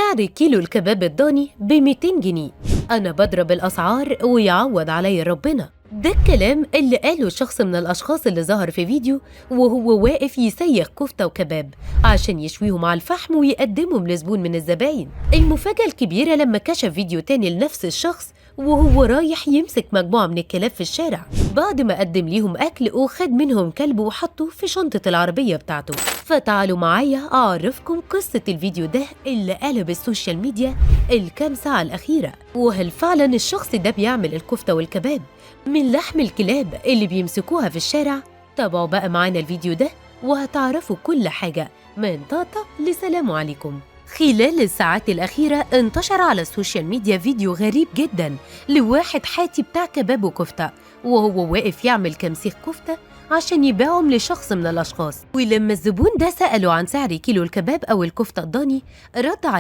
سعر كيلو الكباب الضاني ب200 جنيه. أنا بضرب الأسعار ويعوض علي ربنا. ده الكلام اللي قاله شخص من الأشخاص اللي ظهر في فيديو وهو واقف يسيخ كفتة وكباب عشان يشويهم على الفحم ويقدمهم لزبون من الزباين. المفاجأة الكبيرة لما كشف فيديو تاني لنفس الشخص وهو رايح يمسك مجموعة من الكلاب في الشارع بعد ما قدم ليهم أكل وخد منهم كلب وحطه في شنطة العربية بتاعته. فتعالوا معايا أعرفكم قصة الفيديو ده اللي قلب السوشيال ميديا الكام ساعة الأخيرة. وهل فعلا الشخص ده بيعمل الكفتة والكباب من لحم الكلاب اللي بيمسكوها في الشارع؟ تابعوا بقى معانا الفيديو ده وهتعرفوا كل حاجة من طاطا لسلام عليكم. خلال الساعات الأخيرة انتشر على السوشيال ميديا فيديو غريب جدا لواحد حاتي بتاع كباب وكفتة وهو واقف يعمل كام سيخ كفتة عشان يبيعهم لشخص من الأشخاص. ولما الزبون ده سأله عن سعر كيلو الكباب أو الكفتة الضاني رد عليه